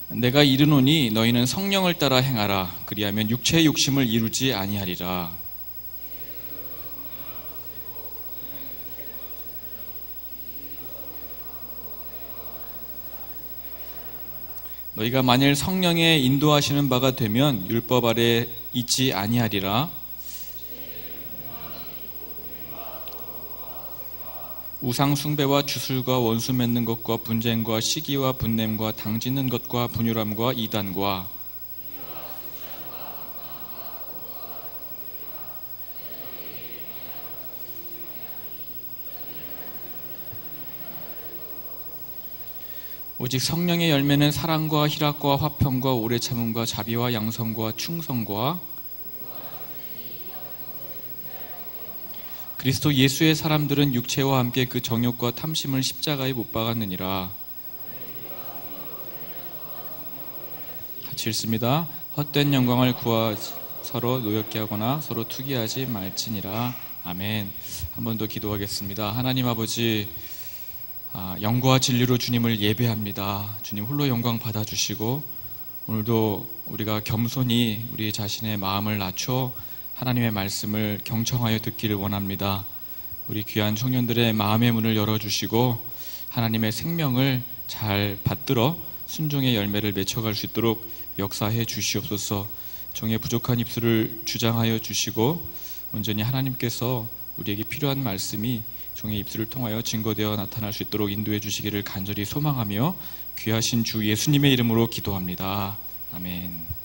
내가 이르노니 너희는 성령을 따라 행하라. 그리하면 육체의 욕심을 이루지 아니하리라. 너희가 만일 성령의 인도하시는 바가 되면 율법 아래 있지 아니하리라. 우상 숭배와 주술과 원수 맺는 것과 분쟁과 시기와 분냄과 당짓는 것과 분유람과 이단과 오직 성령의 열매는 사랑과 희락과 화평과 오래 참음과 자비와 양성과 충성과 그리스도 예수의 사람들은 육체와 함께 그 정욕과 탐심을 십자가에 못 박았느니라. 같이 읽습니다. 헛된 영광을 구하지 서로 노엽게 하거나 서로 투기하지 말지니라. 아멘. 한 번 더 기도하겠습니다. 하나님 아버지, 영과 진리로 주님을 예배합니다. 주님 홀로 영광 받아주시고 오늘도 우리가 겸손히 우리 자신의 마음을 낮춰 하나님의 말씀을 경청하여 듣기를 원합니다. 우리 귀한 청년들의 마음의 문을 열어주시고 하나님의 생명을 잘 받들어 순종의 열매를 맺혀갈 수 있도록 역사해 주시옵소서. 종의 부족한 입술을 주장하여 주시고 온전히 하나님께서 우리에게 필요한 말씀이 종의 입술을 통하여 증거되어 나타날 수 있도록 인도해 주시기를 간절히 소망하며 귀하신 주 예수님의 이름으로 기도합니다. 아멘.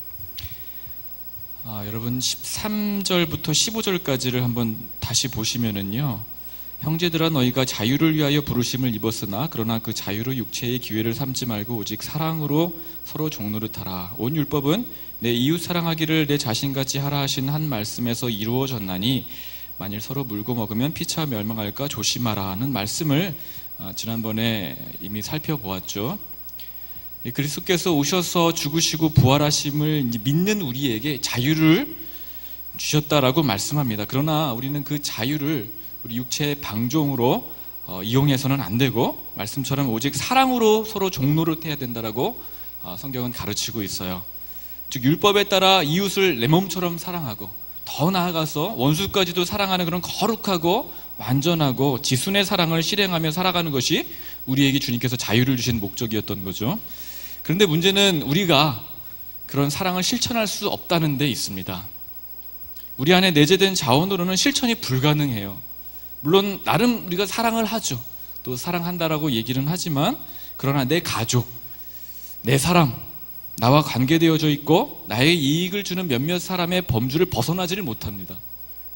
여러분 13절부터 15절까지를 한번 다시 보시면은요, 형제들아 너희가 자유를 위하여 부르심을 입었으나 그러나 그 자유로 육체의 기회를 삼지 말고 오직 사랑으로 서로 종노릇하라. 온 율법은 내 이웃 사랑하기를 내 자신같이 하라 하신 한 말씀에서 이루어졌나니 만일 서로 물고 먹으면 피차 멸망할까 조심하라 하는 말씀을 지난번에 이미 살펴보았죠. 그리스도께서 오셔서 죽으시고 부활하심을 믿는 우리에게 자유를 주셨다라고 말씀합니다. 그러나 우리는 그 자유를 우리 육체의 방종으로 이용해서는 안 되고 말씀처럼 오직 사랑으로 서로 종노릇해야 된다라고 성경은 가르치고 있어요. 즉 율법에 따라 이웃을 내 몸처럼 사랑하고 더 나아가서 원수까지도 사랑하는 그런 거룩하고 완전하고 지순의 사랑을 실행하며 살아가는 것이 우리에게 주님께서 자유를 주신 목적이었던 거죠. 그런데 문제는 우리가 그런 사랑을 실천할 수 없다는 데 있습니다. 우리 안에 내재된 자원으로는 실천이 불가능해요. 물론 나름 우리가 사랑을 하죠. 또 사랑한다라고 얘기는 하지만 그러나 내 가족, 내 사람, 나와 관계되어져 있고 나의 이익을 주는 몇몇 사람의 범주를 벗어나지를 못합니다.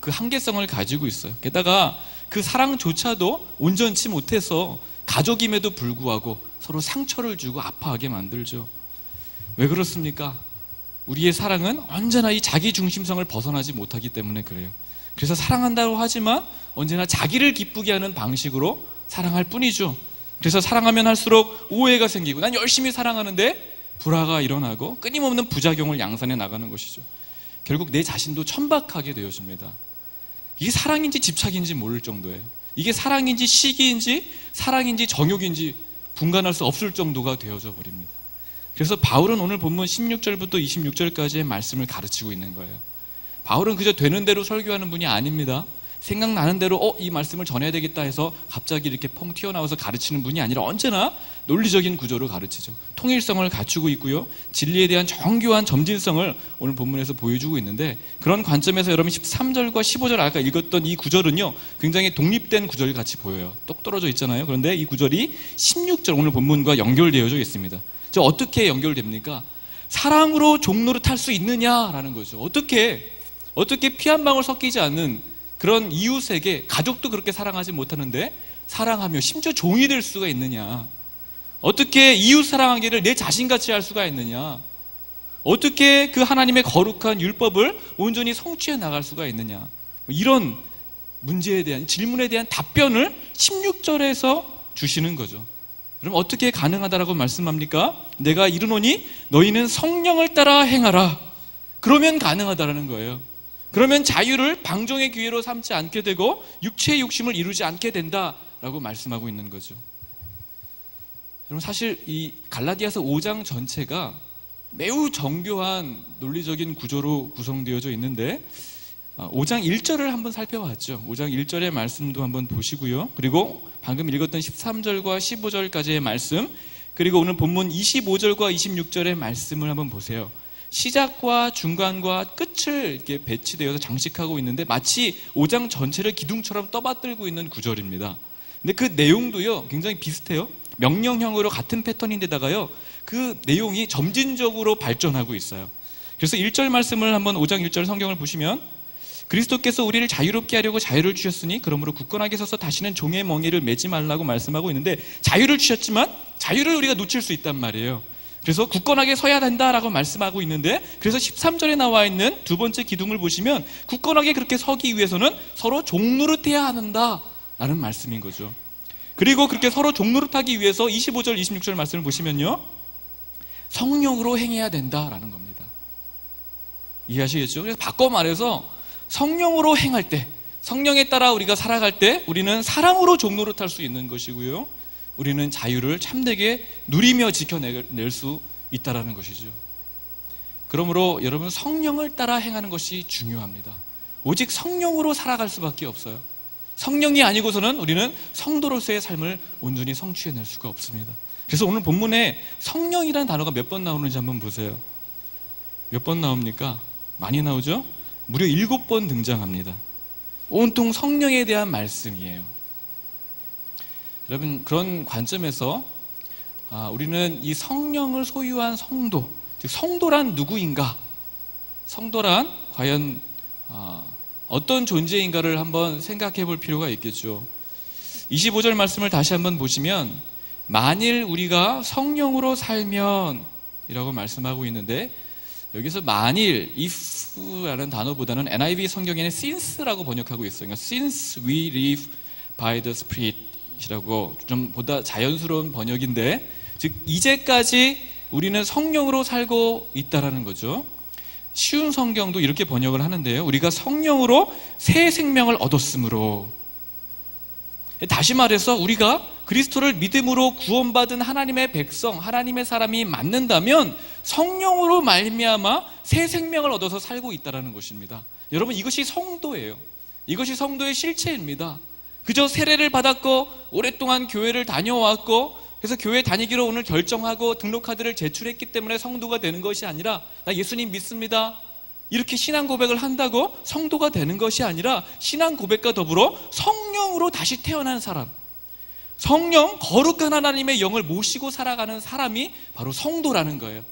그 한계성을 가지고 있어요. 게다가 그 사랑조차도 온전치 못해서 가족임에도 불구하고 서로 상처를 주고 아파하게 만들죠. 왜 그렇습니까? 우리의 사랑은 언제나 이 자기 중심성을 벗어나지 못하기 때문에 그래요. 그래서 사랑한다고 하지만 언제나 자기를 기쁘게 하는 방식으로 사랑할 뿐이죠. 그래서 사랑하면 할수록 오해가 생기고 난 열심히 사랑하는데 불화가 일어나고 끊임없는 부작용을 양산해 나가는 것이죠. 결국 내 자신도 천박하게 되어집니다. 이게 사랑인지 집착인지 모를 정도예요. 이게 사랑인지 시기인지 사랑인지 정욕인지 분간할 수 없을 정도가 되어져 버립니다. 그래서 바울은 오늘 본문 16절부터 26절까지의 말씀을 가르치고 있는 거예요. 바울은 그저 되는 대로 설교하는 분이 아닙니다. 생각나는 대로 이 말씀을 전해야 되겠다 해서 갑자기 이렇게 펑 튀어나와서 가르치는 분이 아니라 언제나 논리적인 구조로 가르치죠. 통일성을 갖추고 있고요, 진리에 대한 정교한 점진성을 오늘 본문에서 보여주고 있는데, 그런 관점에서 여러분 13절과 15절 아까 읽었던 이 구절은요 굉장히 독립된 구절 같이 보여요. 똑 떨어져 있잖아요. 그런데 이 구절이 16절 오늘 본문과 연결되어져 있습니다. 저 어떻게 연결됩니까? 사랑으로 종노릇할 수 있느냐라는 거죠. 어떻게 피 한 방울 섞이지 않는 그런 이웃에게, 가족도 그렇게 사랑하지 못하는데 사랑하며 심지어 종이 될 수가 있느냐? 어떻게 이웃 사랑하기를 내 자신같이 할 수가 있느냐? 어떻게 그 하나님의 거룩한 율법을 온전히 성취해 나갈 수가 있느냐? 이런 문제에 대한, 질문에 대한 답변을 16절에서 주시는 거죠. 그럼 어떻게 가능하다라고 말씀합니까? 내가 이르노니 너희는 성령을 따라 행하라. 그러면 가능하다라는 거예요. 그러면 자유를 방종의 기회로 삼지 않게 되고 육체의 욕심을 이루지 않게 된다라고 말씀하고 있는 거죠. 여러분 사실 이 갈라디아서 5장 전체가 매우 정교한 논리적인 구조로 구성되어져 있는데 5장 1절을 한번 살펴봤죠. 5장 1절의 말씀도 한번 보시고요. 그리고 방금 읽었던 13절과 15절까지의 말씀, 그리고 오늘 본문 25절과 26절의 말씀을 한번 보세요. 시작과 중간과 끝을 이렇게 배치되어서 장식하고 있는데 마치 5장 전체를 기둥처럼 떠받들고 있는 구절입니다. 근데 그 내용도요 굉장히 비슷해요. 명령형으로 같은 패턴인데다가요 그 내용이 점진적으로 발전하고 있어요. 그래서 1절 말씀을 한번 5장 1절 성경을 보시면, 그리스도께서 우리를 자유롭게 하려고 자유를 주셨으니 그러므로 굳건하게 서서 다시는 종의 멍에를 매지 말라고 말씀하고 있는데, 자유를 주셨지만 자유를 우리가 놓칠 수 있단 말이에요. 그래서 굳건하게 서야 된다라고 말씀하고 있는데, 그래서 13절에 나와 있는 두 번째 기둥을 보시면 굳건하게 그렇게 서기 위해서는 서로 종노릇해야 한다라는 말씀인 거죠. 그리고 그렇게 서로 종노릇하기 위해서 25절 26절 말씀을 보시면요 성령으로 행해야 된다라는 겁니다. 이해하시겠죠? 그래서 바꿔 말해서 성령으로 행할 때, 성령에 따라 우리가 살아갈 때 우리는 사랑으로 종노릇할 수 있는 것이고요, 우리는 자유를 참되게 누리며 지켜낼 수 있다는 것이죠. 그러므로 여러분 성령을 따라 행하는 것이 중요합니다. 오직 성령으로 살아갈 수밖에 없어요. 성령이 아니고서는 우리는 성도로서의 삶을 온전히 성취해낼 수가 없습니다. 그래서 오늘 본문에 성령이라는 단어가 몇 번 나오는지 한번 보세요. 몇 번 나옵니까? 많이 나오죠? 무려 7번 등장합니다. 온통 성령에 대한 말씀이에요. 여러분 그런 관점에서 우리는 이 성령을 소유한 성도, 즉 성도란 누구인가? 성도란 과연 어떤 존재인가를 한번 생각해 볼 필요가 있겠죠. 25절 말씀을 다시 한번 보시면, 만일 우리가 성령으로 살면 이라고 말씀하고 있는데, 여기서 만일, if라는 단어보다는 NIV 성경에는 since라고 번역하고 있어요. 그러니까 since we live by the Spirit 이라고 좀 보다 자연스러운 번역인데, 즉 이제까지 우리는 성령으로 살고 있다라는 거죠. 쉬운 성경도 이렇게 번역을 하는데요, 우리가 성령으로 새 생명을 얻었으므로. 다시 말해서 우리가 그리스도를 믿음으로 구원받은 하나님의 백성, 하나님의 사람이 맞는다면 성령으로 말미암아 새 생명을 얻어서 살고 있다는 것입니다. 여러분 이것이 성도예요. 이것이 성도의 실체입니다. 그저 세례를 받았고 오랫동안 교회를 다녀왔고 그래서 교회 다니기로 오늘 결정하고 등록카드를 제출했기 때문에 성도가 되는 것이 아니라, 나 예수님 믿습니다 이렇게 신앙 고백을 한다고 성도가 되는 것이 아니라, 신앙 고백과 더불어 성령으로 다시 태어난 사람, 성령, 거룩한 하나님의 영을 모시고 살아가는 사람이 바로 성도라는 거예요.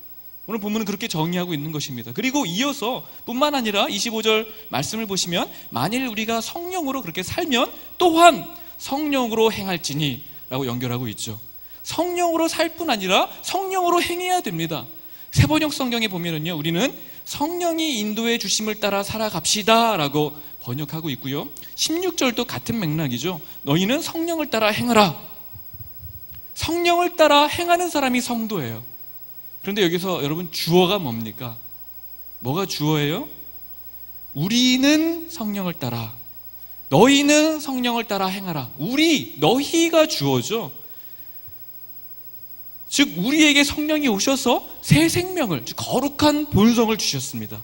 오늘 본문은 그렇게 정의하고 있는 것입니다. 그리고 이어서 뿐만 아니라 25절 말씀을 보시면, 만일 우리가 성령으로 그렇게 살면 또한 성령으로 행할지니 라고 연결하고 있죠. 성령으로 살 뿐 아니라 성령으로 행해야 됩니다. 세번역 성경에 보면은요, 우리는 성령이 인도해 주심을 따라 살아갑시다 라고 번역하고 있고요, 16절도 같은 맥락이죠. 너희는 성령을 따라 행하라. 성령을 따라 행하는 사람이 성도예요. 그런데 여기서 여러분 주어가 뭡니까? 뭐가 주어예요? 우리는 성령을 따라, 너희는 성령을 따라 행하라. 우리, 너희가 주어죠. 즉 우리에게 성령이 오셔서 새 생명을, 즉 거룩한 본성을 주셨습니다.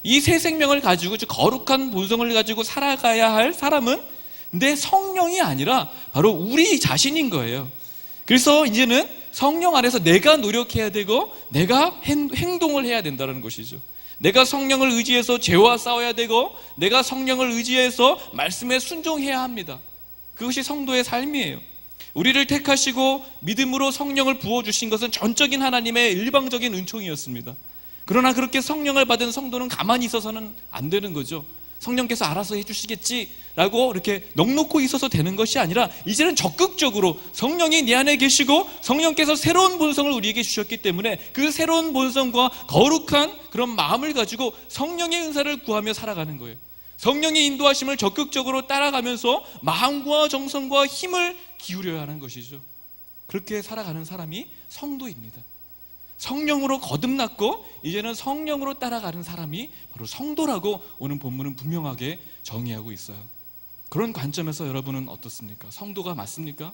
이 새 생명을 가지고, 즉 거룩한 본성을 가지고 살아가야 할 사람은 내 성령이 아니라 바로 우리 자신인 거예요. 그래서 이제는 성령 안에서 내가 노력해야 되고 내가 행동을 해야 된다는 것이죠. 내가 성령을 의지해서 죄와 싸워야 되고 내가 성령을 의지해서 말씀에 순종해야 합니다. 그것이 성도의 삶이에요. 우리를 택하시고 믿음으로 성령을 부어주신 것은 전적인 하나님의 일방적인 은총이었습니다. 그러나 그렇게 성령을 받은 성도는 가만히 있어서는 안 되는 거죠. 성령께서 알아서 해주시겠지라고 이렇게 넋놓고 있어서 되는 것이 아니라, 이제는 적극적으로 성령이 내 안에 계시고 성령께서 새로운 본성을 우리에게 주셨기 때문에 그 새로운 본성과 거룩한 그런 마음을 가지고 성령의 은사를 구하며 살아가는 거예요. 성령의 인도하심을 적극적으로 따라가면서 마음과 정성과 힘을 기울여야 하는 것이죠. 그렇게 살아가는 사람이 성도입니다. 성령으로 거듭났고 이제는 성령으로 따라가는 사람이 바로 성도라고 오늘 본문은 분명하게 정의하고 있어요. 그런 관점에서 여러분은 어떻습니까? 성도가 맞습니까?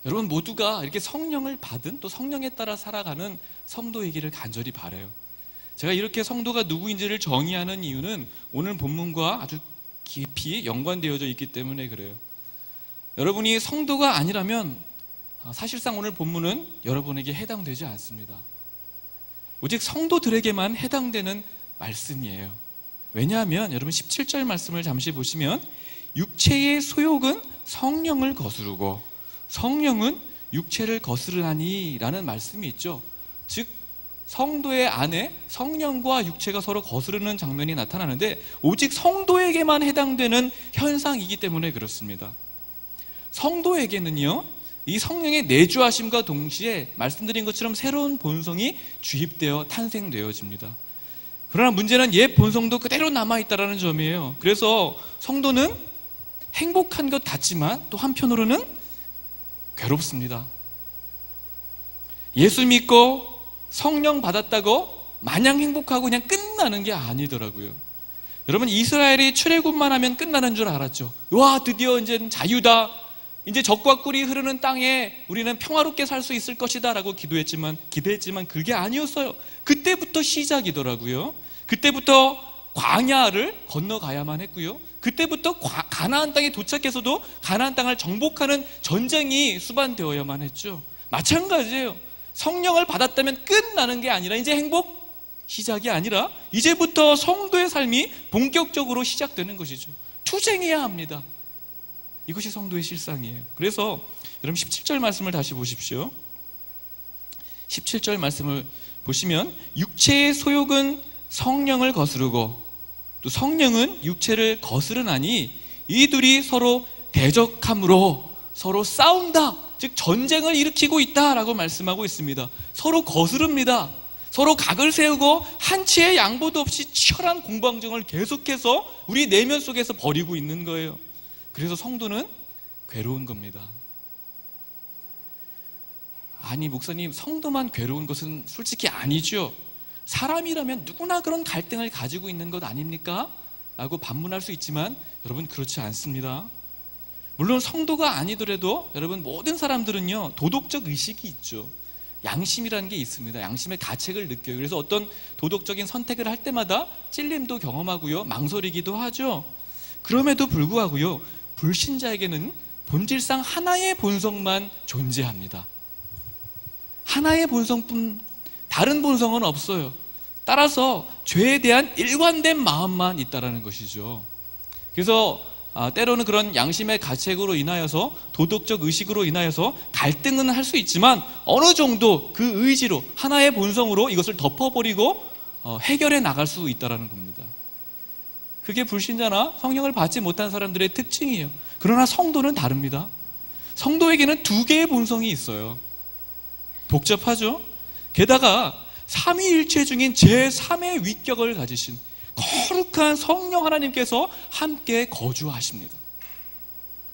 여러분 모두가 이렇게 성령을 받은, 또 성령에 따라 살아가는 성도이기를 간절히 바라요. 제가 이렇게 성도가 누구인지를 정의하는 이유는 오늘 본문과 아주 깊이 연관되어져 있기 때문에 그래요. 여러분이 성도가 아니라면 사실상 오늘 본문은 여러분에게 해당되지 않습니다. 오직 성도들에게만 해당되는 말씀이에요. 왜냐하면 여러분 17절 말씀을 잠시 보시면 육체의 소욕은 성령을 거스르고 성령은 육체를 거스르나니 라는 말씀이 있죠. 즉 성도의 안에 성령과 육체가 서로 거스르는 장면이 나타나는데 오직 성도에게만 해당되는 현상이기 때문에 그렇습니다. 성도에게는요, 이 성령의 내주하심과 동시에 말씀드린 것처럼 새로운 본성이 주입되어 탄생되어집니다. 그러나 문제는 옛 본성도 그대로 남아있다는 점이에요. 그래서 성도는 행복한 것 같지만 또 한편으로는 괴롭습니다. 예수 믿고 성령 받았다고 마냥 행복하고 그냥 끝나는 게 아니더라고요. 여러분 이스라엘이 출애굽만 하면 끝나는 줄 알았죠. 와, 드디어 이제 자유다, 이제 젖과 꿀이 흐르는 땅에 우리는 평화롭게 살 수 있을 것이다 라고 기대했지만 그게 아니었어요. 그때부터 시작이더라고요. 그때부터 광야를 건너가야만 했고요. 그때부터 가나안 땅에 도착해서도 가나안 땅을 정복하는 전쟁이 수반되어야만 했죠. 마찬가지예요. 성령을 받았다면 끝나는 게 아니라 이제 행복 시작이 아니라 이제부터 성도의 삶이 본격적으로 시작되는 것이죠. 투쟁해야 합니다. 이것이 성도의 실상이에요. 그래서 여러분 17절 말씀을 다시 보십시오. 17절 말씀을 보시면 육체의 소욕은 성령을 거스르고 또 성령은 육체를 거스르나니 이 둘이 서로 대적함으로 서로 싸운다, 즉 전쟁을 일으키고 있다라고 말씀하고 있습니다. 서로 거스릅니다. 서로 각을 세우고 한치의 양보도 없이 치열한 공방정을 계속해서 우리 내면 속에서 벌이고 있는 거예요. 그래서 성도는 괴로운 겁니다. 아니 목사님, 성도만 괴로운 것은 솔직히 아니죠. 사람이라면 누구나 그런 갈등을 가지고 있는 것 아닙니까? 라고 반문할 수 있지만 여러분 그렇지 않습니다. 물론 성도가 아니더라도 여러분 모든 사람들은요 도덕적 의식이 있죠. 양심이라는 게 있습니다. 양심의 가책을 느껴요. 그래서 어떤 도덕적인 선택을 할 때마다 찔림도 경험하고요, 망설이기도 하죠. 그럼에도 불구하고요, 불신자에게는 본질상 하나의 본성만 존재합니다. 하나의 본성뿐, 다른 본성은 없어요. 따라서 죄에 대한 일관된 마음만 있다라는 것이죠. 그래서 때로는 그런 양심의 가책으로 인하여서, 도덕적 의식으로 인하여서 갈등은 할 수 있지만 어느 정도 그 의지로, 하나의 본성으로 이것을 덮어버리고 해결해 나갈 수 있다는 겁니다. 그게 불신자나 성령을 받지 못한 사람들의 특징이에요. 그러나 성도는 다릅니다. 성도에게는 두 개의 본성이 있어요. 복잡하죠? 게다가 삼위일체 중인 제3의 위격을 가지신 거룩한 성령 하나님께서 함께 거주하십니다.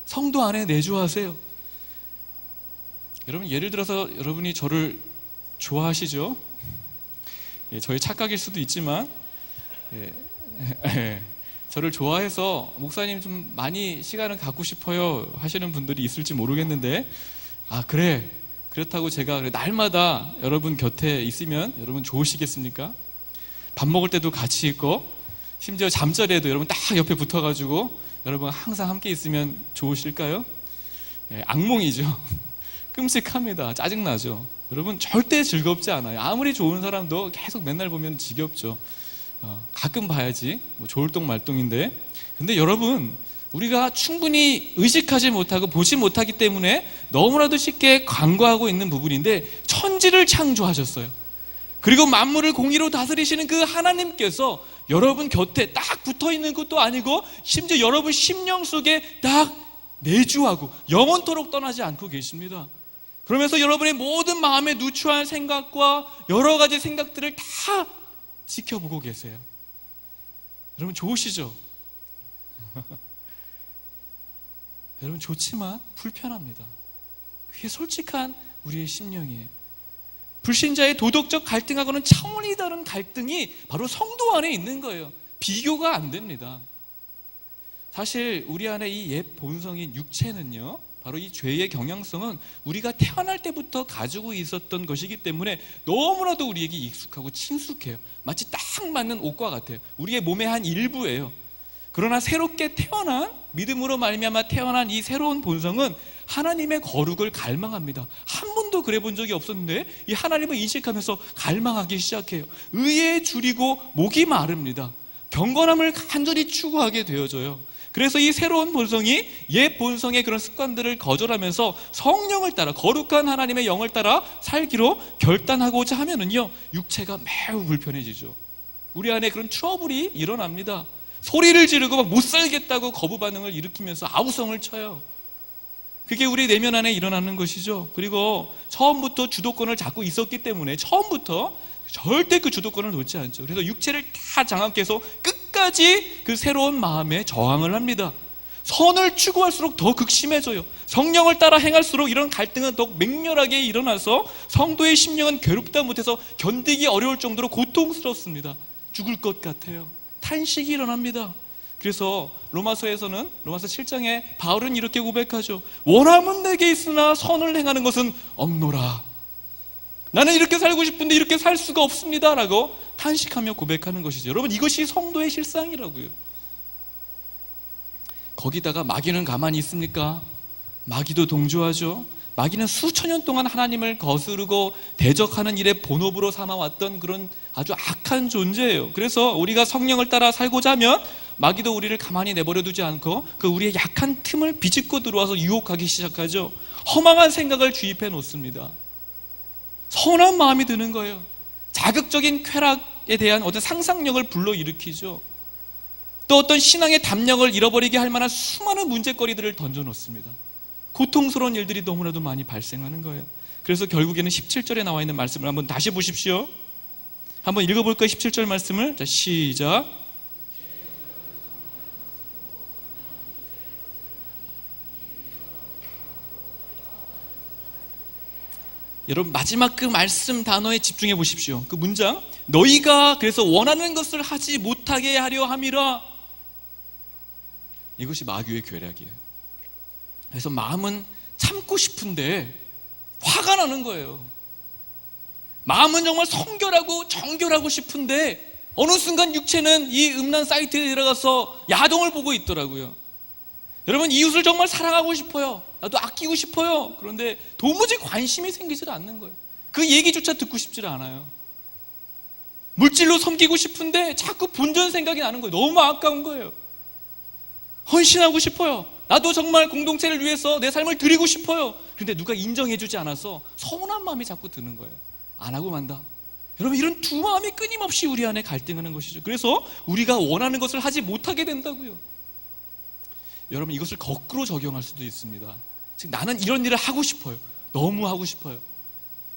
성도 안에 내주하세요. 여러분 예를 들어서 여러분이 저를 좋아하시죠? 저의 착각일 수도 있지만 저를 좋아해서 목사님 좀 많이 시간을 갖고 싶어요 하시는 분들이 있을지 모르겠는데, 그래, 그렇다고 제가 날마다 여러분 곁에 있으면 여러분 좋으시겠습니까? 밥 먹을 때도 같이 있고 심지어 잠자리에도 여러분 딱 옆에 붙어가지고 여러분 항상 함께 있으면 좋으실까요? 악몽이죠. 끔찍합니다. 짜증나죠. 여러분 절대 즐겁지 않아요. 아무리 좋은 사람도 계속 맨날 보면 지겹죠. 가끔 봐야지 뭐 좋을 똥 말똥인데, 근데 여러분 우리가 충분히 의식하지 못하고 보지 못하기 때문에 너무나도 쉽게 간과하고 있는 부분인데, 천지를 창조하셨어요. 그리고 만물을 공의로 다스리시는 그 하나님께서 여러분 곁에 딱 붙어있는 것도 아니고 심지어 여러분 심령 속에 딱 내주하고 영원토록 떠나지 않고 계십니다. 그러면서 여러분의 모든 마음에 누추한 생각과 여러 가지 생각들을 다 지켜보고 계세요. 여러분 좋으시죠? 여러분 좋지만 불편합니다. 그게 솔직한 우리의 심령이에요. 불신자의 도덕적 갈등하고는 차원이 다른 갈등이 바로 성도 안에 있는 거예요. 비교가 안 됩니다. 사실 우리 안에 이 옛 본성인 육체는요, 바로 이 죄의 경향성은 우리가 태어날 때부터 가지고 있었던 것이기 때문에 너무나도 우리에게 익숙하고 친숙해요. 마치 딱 맞는 옷과 같아요. 우리의 몸의 한 일부예요. 그러나 새롭게 태어난, 믿음으로 말미암아 태어난 이 새로운 본성은 하나님의 거룩을 갈망합니다. 한 번도 그래 본 적이 없었는데 이 하나님을 인식하면서 갈망하기 시작해요. 의에 줄이고 목이 마릅니다. 경건함을 간절히 추구하게 되어져요. 그래서 이 새로운 본성이 옛 본성의 그런 습관들을 거절하면서 성령을 따라, 거룩한 하나님의 영을 따라 살기로 결단하고자 하면은요, 육체가 매우 불편해지죠. 우리 안에 그런 트러블이 일어납니다. 소리를 지르고 막 못 살겠다고 거부 반응을 일으키면서 아우성을 쳐요. 그게 우리 내면 안에 일어나는 것이죠. 그리고 처음부터 주도권을 잡고 있었기 때문에 처음부터 절대 그 주도권을 놓지 않죠. 그래서 육체를 다 장악해서 끝까지 그 새로운 마음에 저항을 합니다. 선을 추구할수록 더 극심해져요. 성령을 따라 행할수록 이런 갈등은 더욱 맹렬하게 일어나서 성도의 심령은 괴롭다 못해서 견디기 어려울 정도로 고통스럽습니다. 죽을 것 같아요. 탄식이 일어납니다. 그래서 로마서에서는, 로마서 7장에 바울은 이렇게 고백하죠. 원함은 내게 있으나 선을 행하는 것은 없노라. 나는 이렇게 살고 싶은데 이렇게 살 수가 없습니다 라고 탄식하며 고백하는 것이죠. 여러분, 이것이 성도의 실상이라고요. 거기다가 마귀는 가만히 있습니까? 마귀도 동조하죠. 마귀는 수천 년 동안 하나님을 거스르고 대적하는 일에 본업으로 삼아왔던 그런 아주 악한 존재예요. 그래서 우리가 성령을 따라 살고자 하면 마귀도 우리를 가만히 내버려 두지 않고 그 우리의 약한 틈을 비집고 들어와서 유혹하기 시작하죠. 허망한 생각을 주입해 놓습니다. 선한 마음이 드는 거예요. 자극적인 쾌락에 대한 어떤 상상력을 불러일으키죠. 또 어떤 신앙의 담력을 잃어버리게 할 만한 수많은 문제거리들을 던져놓습니다. 고통스러운 일들이 너무나도 많이 발생하는 거예요. 그래서 결국에는 17절에 나와 있는 말씀을 한번 다시 보십시오. 한번 읽어볼까요? 17절 말씀을. 자, 시작. 여러분, 마지막 그 말씀 단어에 집중해 보십시오. 그 문장, 너희가 그래서 원하는 것을 하지 못하게 하려 함이라. 이것이 마귀의 괴략이에요. 그래서 마음은 참고 싶은데 화가 나는 거예요. 마음은 정말 성결하고 정결하고 싶은데 어느 순간 육체는 이 음란 사이트에 들어가서 야동을 보고 있더라고요. 여러분, 이웃을 정말 사랑하고 싶어요. 나도 아끼고 싶어요. 그런데 도무지 관심이 생기질 않는 거예요. 그 얘기조차 듣고 싶질 않아요. 물질로 섬기고 싶은데 자꾸 본전 생각이 나는 거예요. 너무 아까운 거예요. 헌신하고 싶어요. 나도 정말 공동체를 위해서 내 삶을 드리고 싶어요. 그런데 누가 인정해주지 않아서 서운한 마음이 자꾸 드는 거예요. 안 하고 만다. 여러분, 이런 두 마음이 끊임없이 우리 안에 갈등하는 것이죠. 그래서 우리가 원하는 것을 하지 못하게 된다고요. 여러분, 이것을 거꾸로 적용할 수도 있습니다. 즉, 나는 이런 일을 하고 싶어요. 너무 하고 싶어요.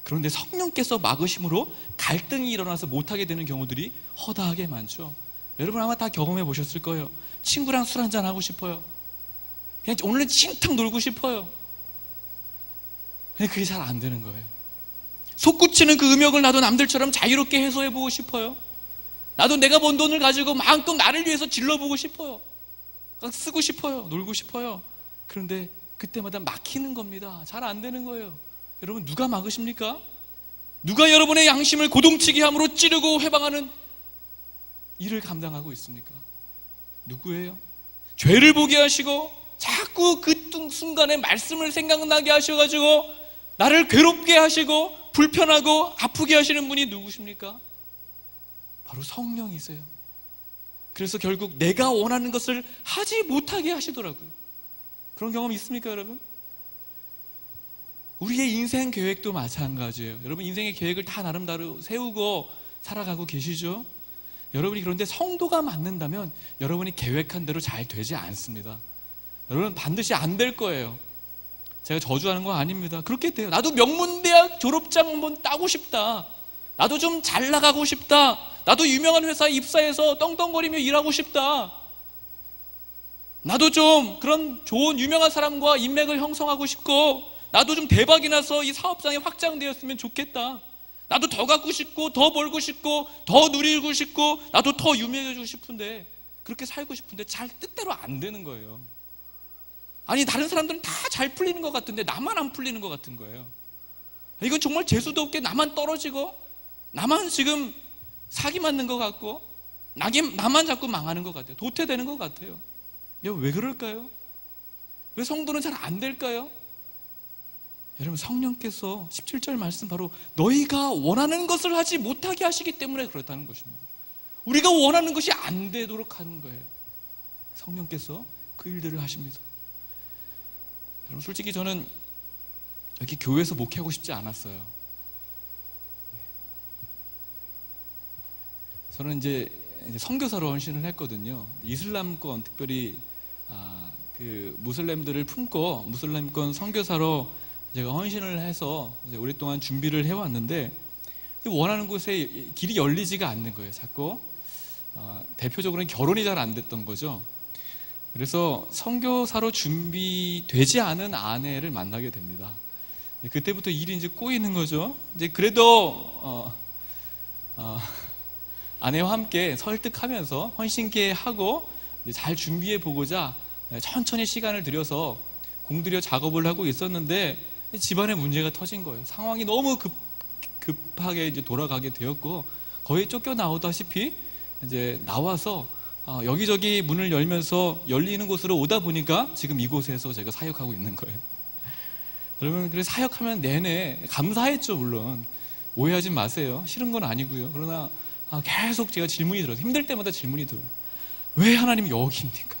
그런데 성령께서 막으심으로 갈등이 일어나서 못하게 되는 경우들이 허다하게 많죠. 여러분 아마 다 경험해 보셨을 거예요. 친구랑 술 한잔 하고 싶어요. 그냥 오늘은 칭탕 놀고 싶어요. 근데 그게 잘 안 되는 거예요. 솟구치는 그 음욕을 나도 남들처럼 자유롭게 해소해보고 싶어요. 나도 내가 번 돈을 가지고 마음껏 나를 위해서 질러보고 싶어요. 쓰고 싶어요. 놀고 싶어요. 그런데 그때마다 막히는 겁니다. 잘 안 되는 거예요. 여러분, 누가 막으십니까? 누가 여러분의 양심을 고동치게 함으로 찌르고 회방하는 일을 감당하고 있습니까? 누구예요? 죄를 보게 하시고 자꾸 그 순간에 말씀을 생각나게 하셔가지고 나를 괴롭게 하시고 불편하고 아프게 하시는 분이 누구십니까? 바로 성령이세요. 그래서 결국 내가 원하는 것을 하지 못하게 하시더라고요. 그런 경험 있습니까, 여러분? 우리의 인생 계획도 마찬가지예요. 여러분, 인생의 계획을 다 나름대로 세우고 살아가고 계시죠? 여러분이 그런데 성도가 맞는다면 여러분이 계획한 대로 잘 되지 않습니다. 여러분, 반드시 안 될 거예요. 제가 저주하는 거 아닙니다. 그렇게 돼요. 나도 명문대학 졸업장 한번 따고 싶다. 나도 좀 잘 나가고 싶다. 나도 유명한 회사에 입사해서 떵떵거리며 일하고 싶다. 나도 좀 그런 좋은 유명한 사람과 인맥을 형성하고 싶고, 나도 좀 대박이 나서 이 사업장이 확장되었으면 좋겠다. 나도 더 갖고 싶고 더 벌고 싶고 더 누리고 싶고 나도 더 유명해지고 싶은데, 그렇게 살고 싶은데 잘 뜻대로 안 되는 거예요. 아니 다른 사람들은 다 잘 풀리는 것 같은데 나만 안 풀리는 것 같은 거예요. 이건 정말 재수도 없게 나만 떨어지고 나만 지금 사기 맞는 것 같고 나만 자꾸 망하는 것 같아요. 도태되는 것 같아요. 왜 그럴까요? 왜 성도는 잘 안 될까요? 여러분, 성령께서 17절 말씀 바로 너희가 원하는 것을 하지 못하게 하시기 때문에 그렇다는 것입니다. 우리가 원하는 것이 안 되도록 하는 거예요. 성령께서 그 일들을 하십니다. 여러분, 솔직히 저는 여기 교회에서 목회하고 싶지 않았어요. 저는 이제 선교사로 헌신을 했거든요. 이슬람권, 특별히 그 무슬림들을 품고 무슬림권 선교사로 제가 헌신을 해서 이제 오랫동안 준비를 해왔는데 원하는 곳에 길이 열리지가 않는 거예요. 자꾸 대표적으로는 결혼이 잘 안 됐던 거죠. 그래서 선교사로 준비되지 않은 아내를 만나게 됩니다. 그때부터 일이 이제 꼬이는 거죠. 이제 그래도 아내와 함께 설득하면서 헌신케 하고 잘 준비해 보고자 천천히 시간을 들여서 공들여 작업을 하고 있었는데 집안에 문제가 터진 거예요. 상황이 너무 급하게 이제 돌아가게 되었고 거의 쫓겨 나오다시피 이제 나와서 여기저기 문을 열면서 열리는 곳으로 오다 보니까 지금 이곳에서 제가 사역하고 있는 거예요. 여러분, 그래서 사역하면 내내 감사했죠. 물론 오해하지 마세요. 싫은 건 아니고요. 그러나 계속 제가 질문이 들어요. 힘들 때마다 질문이 들어요. 왜 하나님 여기입니까?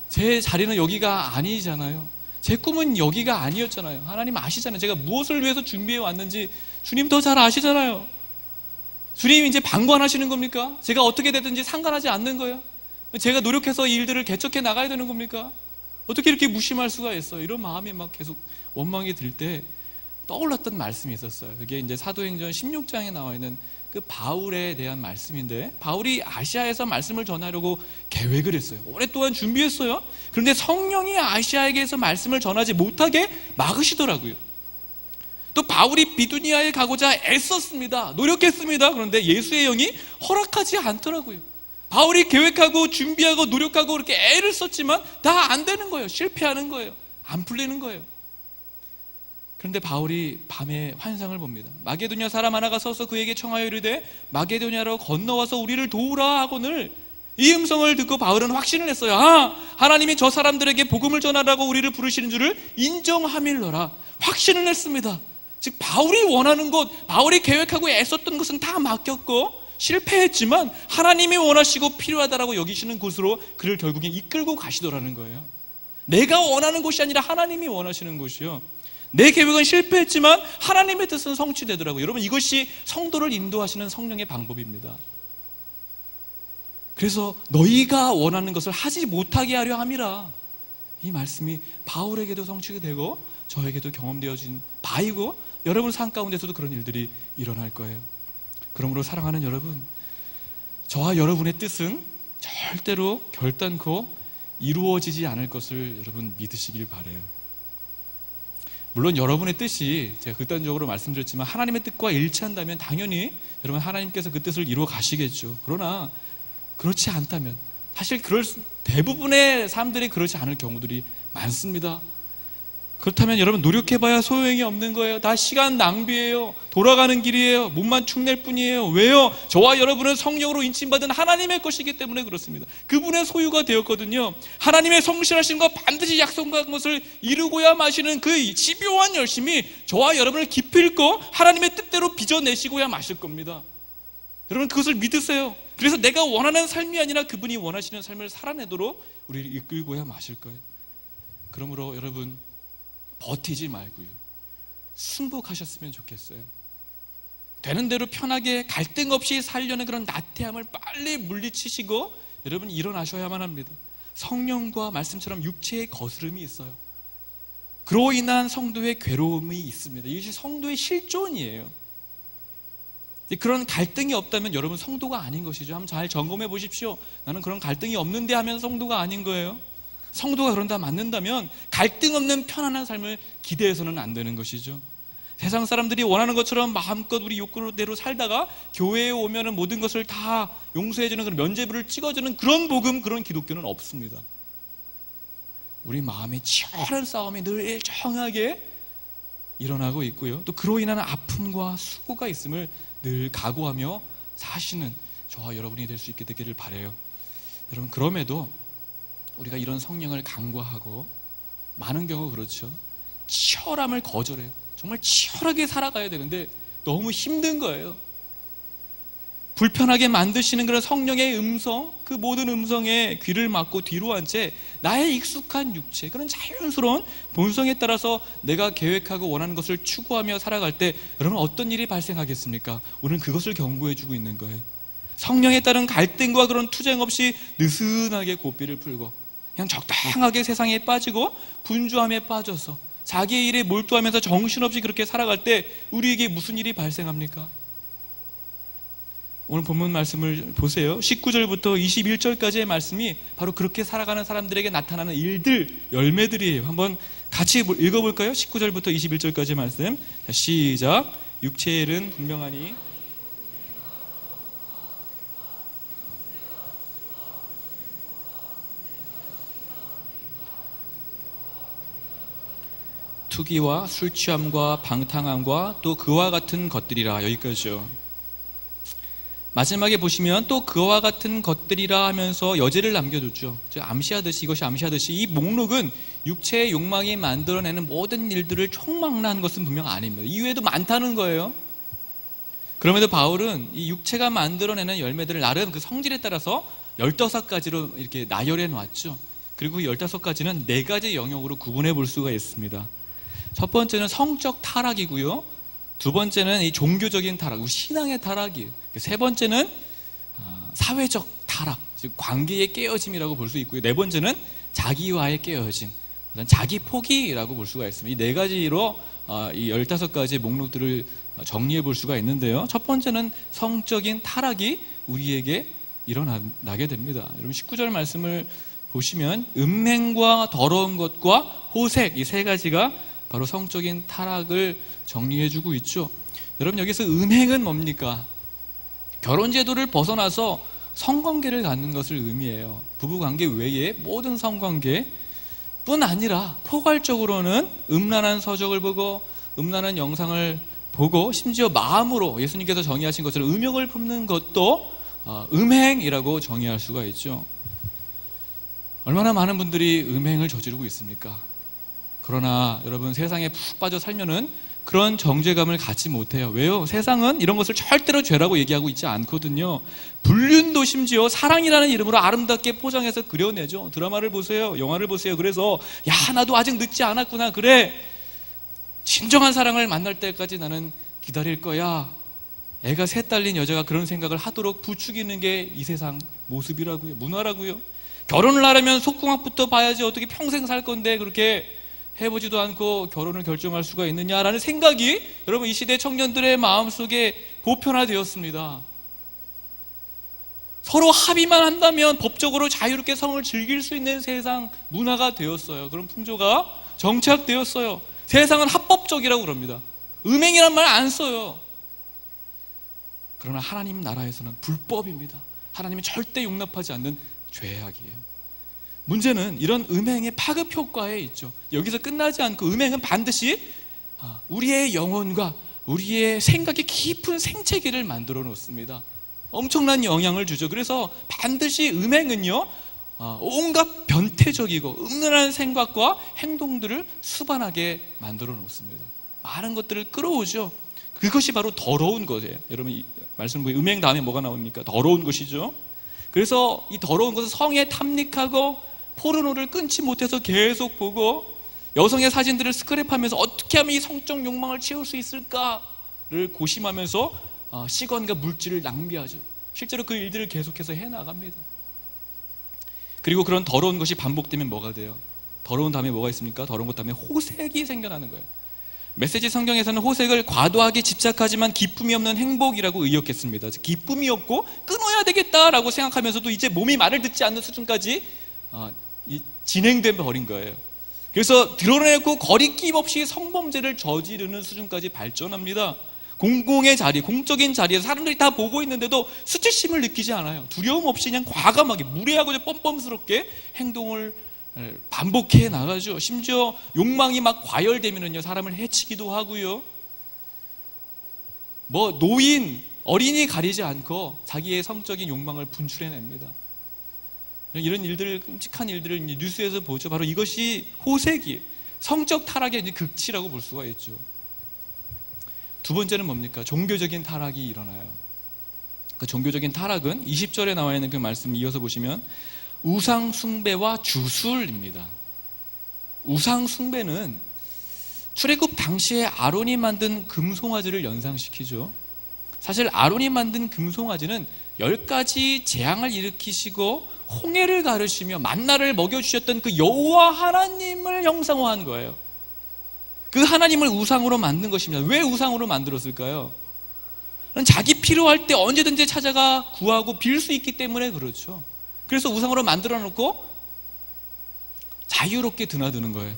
제 자리는 여기가 아니잖아요. 제 꿈은 여기가 아니었잖아요. 하나님 아시잖아요. 제가 무엇을 위해서 준비해 왔는지 주님 더 잘 아시잖아요. 주님 이제 방관하시는 겁니까? 제가 어떻게 되든지 상관하지 않는 거예요? 제가 노력해서 이 일들을 개척해 나가야 되는 겁니까? 어떻게 이렇게 무심할 수가 있어요? 이런 마음이 막 계속 원망이 들 때 떠올랐던 말씀이 있었어요. 그게 이제 사도행전 16장에 나와 있는 그 바울에 대한 말씀인데, 바울이 아시아에서 말씀을 전하려고 계획을 했어요. 오랫동안 준비했어요. 그런데 성령이 아시아에게서 말씀을 전하지 못하게 막으시더라고요. 또 바울이 비두니아에 가고자 애썼습니다. 노력했습니다. 그런데 예수의 영이 허락하지 않더라고요. 바울이 계획하고 준비하고 노력하고 그렇게 애를 썼지만 다 안 되는 거예요. 실패하는 거예요. 안 풀리는 거예요. 그런데 바울이 밤에 환상을 봅니다. 마게도냐 사람 하나가 서서 그에게 청하여 이르되 마게도냐로 건너와서 우리를 도우라 하거늘, 이 음성을 듣고 바울은 확신을 했어요. 하나님이 저 사람들에게 복음을 전하라고 우리를 부르시는 줄을 인정함일러라. 확신을 했습니다. 즉 바울이 원하는 것, 바울이 계획하고 애썼던 것은 다 맡겼고 실패했지만 하나님이 원하시고 필요하다라고 여기시는 곳으로 그를 결국엔 이끌고 가시더라는 거예요. 내가 원하는 곳이 아니라 하나님이 원하시는 곳이요. 내 계획은 실패했지만 하나님의 뜻은 성취되더라고요. 여러분, 이것이 성도를 인도하시는 성령의 방법입니다. 그래서 너희가 원하는 것을 하지 못하게 하려 함이라, 이 말씀이 바울에게도 성취가 되고 저에게도 경험되어진 바이고 여러분 삶 가운데서도 그런 일들이 일어날 거예요. 그러므로 사랑하는 여러분, 저와 여러분의 뜻은 절대로 결단코 이루어지지 않을 것을 여러분 믿으시길 바라요. 물론 여러분의 뜻이, 제가 극단적으로 말씀드렸지만 하나님의 뜻과 일치한다면 당연히 여러분 하나님께서 그 뜻을 이루어 가시겠죠. 그러나 그렇지 않다면, 사실 대부분의 사람들이 그렇지 않을 경우들이 많습니다. 그렇다면 여러분 노력해봐야 소용이 없는 거예요. 다 시간 낭비예요. 돌아가는 길이에요. 몸만 축낼 뿐이에요. 왜요? 저와 여러분은 성령으로 인침받은 하나님의 것이기 때문에 그렇습니다. 그분의 소유가 되었거든요. 하나님의 성실하신 것, 반드시 약속한 것을 이루고야 마시는 그 집요한 열심이 저와 여러분을 기필코 하나님의 뜻대로 빚어내시고야 마실 겁니다. 여러분 그것을 믿으세요. 그래서 내가 원하는 삶이 아니라 그분이 원하시는 삶을 살아내도록 우리를 이끌고야 마실 거예요. 그러므로 여러분 버티지 말고요, 순복하셨으면 좋겠어요. 되는 대로 편하게 갈등 없이 살려는 그런 나태함을 빨리 물리치시고 여러분 일어나셔야만 합니다. 성령과 말씀처럼 육체의 거스름이 있어요. 그로 인한 성도의 괴로움이 있습니다. 이것이 성도의 실존이에요. 그런 갈등이 없다면 여러분 성도가 아닌 것이죠. 한번 잘 점검해 보십시오. 나는 그런 갈등이 없는데 하면 성도가 아닌 거예요. 성도가 그런다 맞는다면 갈등 없는 편안한 삶을 기대해서는 안 되는 것이죠. 세상 사람들이 원하는 것처럼 마음껏 우리 욕구대로 살다가 교회에 오면은 모든 것을 다 용서해주는 그런 면죄부를 찍어주는 그런 복음, 그런 기독교는 없습니다. 우리 마음의 치열한 싸움이 늘 일정하게 일어나고 있고요. 또 그로 인한 아픔과 수고가 있음을 늘 각오하며 사시는 저와 여러분이 될 수 있게 되기를 바라요. 여러분, 그럼에도 우리가 이런 성령을 간과하고 많은 경우 그렇죠. 치열함을 거절해요. 정말 치열하게 살아가야 되는데 너무 힘든 거예요. 불편하게 만드시는 그런 성령의 음성, 그 모든 음성에 귀를 막고 뒤로 한 채 나의 익숙한 육체, 그런 자연스러운 본성에 따라서 내가 계획하고 원하는 것을 추구하며 살아갈 때 여러분 어떤 일이 발생하겠습니까? 우리는 그것을 경고해 주고 있는 거예요. 성령에 따른 갈등과 그런 투쟁 없이 느슨하게 고삐를 풀고 그냥 적당하게 세상에 빠지고 분주함에 빠져서 자기의 일에 몰두하면서 정신없이 그렇게 살아갈 때 우리에게 무슨 일이 발생합니까? 오늘 본문 말씀을 보세요. 19절부터 21절까지의 말씀이 바로 그렇게 살아가는 사람들에게 나타나는 일들, 열매들이에요. 한번 같이 읽어볼까요? 19절부터 21절까지의 말씀. 자, 시작. 육체의 일은 분명하니 투기와 술취함과 방탕함과 또 그와 같은 것들이라. 여기까지죠. 마지막에 보시면 또 그와 같은 것들이라 하면서 여지를 남겨두죠. 이것이 암시하듯이 이 목록은 육체의 욕망이 만들어내는 모든 일들을 총망라한 것은 분명 아닙니다. 이외에도 많다는 거예요. 그럼에도 바울은 이 육체가 만들어내는 열매들을 나름 그 성질에 따라서 15가지로 이렇게 나열해 놨죠. 그리고 15가지는 4가지 영역으로 구분해 볼 수가 있습니다. 첫 번째는 성적 타락이고요. 두 번째는 이 종교적인 타락, 신앙의 타락이에요. 세 번째는 사회적 타락, 즉 관계의 깨어짐이라고 볼 수 있고요. 네 번째는 자기와의 깨어짐, 자기 포기라고 볼 수가 있습니다. 이 4가지로 이 15가지 목록들을 정리해 볼 수가 있는데요. 첫 번째는 성적인 타락이 우리에게 일어나게 됩니다. 여러분 19절 말씀을 보시면 음행과 더러운 것과 호색, 이 3가지가 바로 성적인 타락을 정리해주고 있죠. 여러분 여기서 음행은 뭡니까? 결혼제도를 벗어나서 성관계를 갖는 것을 의미해요. 부부관계 외에 모든 성관계뿐 아니라 포괄적으로는 음란한 서적을 보고 음란한 영상을 보고 심지어 마음으로 예수님께서 정의하신 것처럼 음욕을 품는 것도 음행이라고 정의할 수가 있죠. 얼마나 많은 분들이 음행을 저지르고 있습니까? 그러나 여러분 세상에 푹 빠져 살면은 그런 정죄감을 갖지 못해요. 왜요? 세상은 이런 것을 절대로 죄라고 얘기하고 있지 않거든요. 불륜도 심지어 사랑이라는 이름으로 아름답게 포장해서 그려내죠. 드라마를 보세요. 영화를 보세요. 그래서 야 나도 아직 늦지 않았구나. 그래 진정한 사랑을 만날 때까지 나는 기다릴 거야. 애가 3 딸린 여자가 그런 생각을 하도록 부추기는 게 이 세상 모습이라고요. 문화라고요. 결혼을 하려면 속궁합부터 봐야지 어떻게 평생 살 건데 그렇게 해보지도 않고 결혼을 결정할 수가 있느냐라는 생각이 여러분 이 시대 청년들의 마음속에 보편화되었습니다. 서로 합의만 한다면 법적으로 자유롭게 성을 즐길 수 있는 세상 문화가 되었어요. 그런 풍조가 정착되었어요. 세상은 합법적이라고 그럽니다. 음행이란 말 안 써요. 그러나 하나님 나라에서는 불법입니다. 하나님이 절대 용납하지 않는 죄악이에요. 문제는 이런 음행의 파급 효과에 있죠. 여기서 끝나지 않고 음행은 반드시 우리의 영혼과 우리의 생각에 깊은 생채기를 만들어 놓습니다. 엄청난 영향을 주죠. 그래서 반드시 음행은요 온갖 변태적이고 음란한 생각과 행동들을 수반하게 만들어 놓습니다. 많은 것들을 끌어오죠. 그것이 바로 더러운 것이에요. 여러분 이 말씀 보면 음행 다음에 뭐가 나옵니까? 더러운 것이죠. 그래서 이 더러운 것은 성에 탐닉하고 포르노를 끊지 못해서 계속 보고 여성의 사진들을 스크랩하면서 어떻게 하면 이 성적 욕망을 채울 수 있을까를 고심하면서 시간과 물질을 낭비하죠. 실제로 그 일들을 계속해서 해나갑니다. 그리고 그런 더러운 것이 반복되면 뭐가 돼요? 더러운 다음에 뭐가 있습니까? 더러운 것 다음에 호색이 생겨나는 거예요. 메시지 성경에서는 호색을 과도하게 집착하지만 기쁨이 없는 행복이라고 의역했습니다. 기쁨이 없고 끊어야 되겠다라고 생각하면서도 이제 몸이 말을 듣지 않는 수준까지 진행돼 버린 거예요. 그래서 드러내고 거리낌 없이 성범죄를 저지르는 수준까지 발전합니다. 공공의 자리, 공적인 자리에서 사람들이 다 보고 있는데도 수치심을 느끼지 않아요. 두려움 없이 그냥 과감하게 무례하고 뻔뻔스럽게 행동을 반복해 나가죠. 심지어 욕망이 막 과열되면은요, 사람을 해치기도 하고요. 뭐 노인, 어린이 가리지 않고 자기의 성적인 욕망을 분출해냅니다. 이런 일들을, 끔찍한 일들을 뉴스에서 보죠. 바로 이것이 호색이, 성적 타락의 극치라고 볼 수가 있죠. 두 번째는 뭡니까? 종교적인 타락이 일어나요. 그 종교적인 타락은 20절에 나와 있는 그 말씀 이어서 보시면 우상 숭배와 주술입니다. 우상 숭배는 출애굽 당시에 아론이 만든 금송아지를 연상시키죠. 사실 아론이 만든 금송아지는 10가지 재앙을 일으키시고 홍해를 가르시며 만나를 먹여주셨던 그 여호와 하나님을 형상화한 거예요. 그 하나님을 우상으로 만든 것입니다. 왜 우상으로 만들었을까요? 자기 필요할 때 언제든지 찾아가 구하고 빌 수 있기 때문에 그렇죠. 그래서 우상으로 만들어 놓고 자유롭게 드나드는 거예요.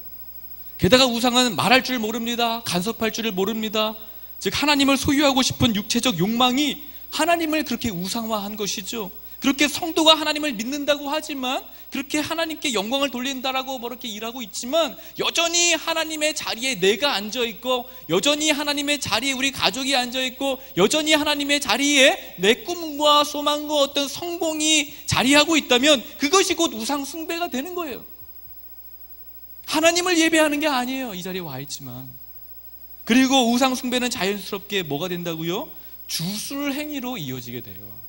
게다가 우상은 말할 줄 모릅니다. 간섭할 줄을 모릅니다. 즉 하나님을 소유하고 싶은 육체적 욕망이 하나님을 그렇게 우상화한 것이죠. 그렇게 성도가 하나님을 믿는다고 하지만, 그렇게 하나님께 영광을 돌린다라고 그렇게 일하고 있지만, 여전히 하나님의 자리에 내가 앉아있고, 여전히 하나님의 자리에 우리 가족이 앉아있고, 여전히 하나님의 자리에 내 꿈과 소망과 어떤 성공이 자리하고 있다면 그것이 곧 우상 숭배가 되는 거예요. 하나님을 예배하는 게 아니에요. 이 자리에 와 있지만. 그리고 우상 숭배는 자연스럽게 뭐가 된다고요? 주술 행위로 이어지게 돼요.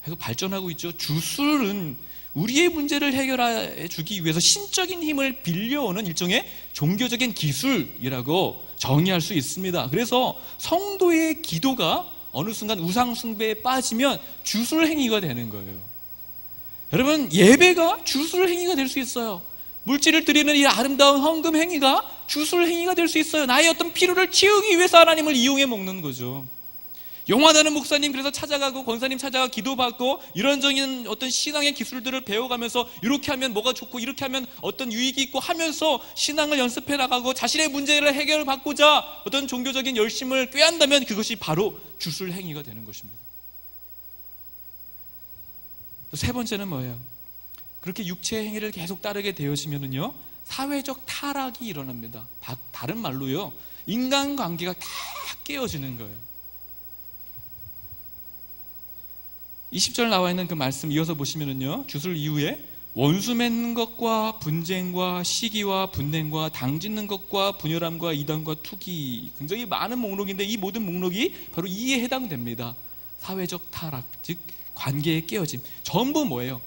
계속 발전하고 있죠. 주술은 우리의 문제를 해결해 주기 위해서 신적인 힘을 빌려오는 일종의 종교적인 기술이라고 정의할 수 있습니다. 그래서 성도의 기도가 어느 순간 우상 숭배에 빠지면 주술 행위가 되는 거예요. 여러분, 예배가 주술 행위가 될 수 있어요. 물질을 드리는 이 아름다운 헌금 행위가 주술 행위가 될 수 있어요. 나의 어떤 필요를 채우기 위해서 하나님을 이용해 먹는 거죠. 용화다는 목사님 그래서 찾아가고 권사님 찾아가 기도받고 이런저런 어떤 신앙의 기술들을 배워가면서 이렇게 하면 뭐가 좋고 이렇게 하면 어떤 유익이 있고 하면서 신앙을 연습해 나가고 자신의 문제를 해결받고자 어떤 종교적인 열심을 꾀한다면 그것이 바로 주술 행위가 되는 것입니다. 또 세 번째는 뭐예요? 그렇게 육체의 행위를 계속 따르게 되어지면은요, 사회적 타락이 일어납니다. 다른 말로요, 인간관계가 다 깨어지는 거예요. 20절 나와 있는 그 말씀 이어서 보시면은요, 주술 이후에 원수 맺는 것과 분쟁과 시기와 분냉과 당짓는 것과 분열함과 이단과 투기, 굉장히 많은 목록인데 이 모든 목록이 바로 이에 해당됩니다. 사회적 타락, 즉 관계의 깨어짐. 전부 뭐예요?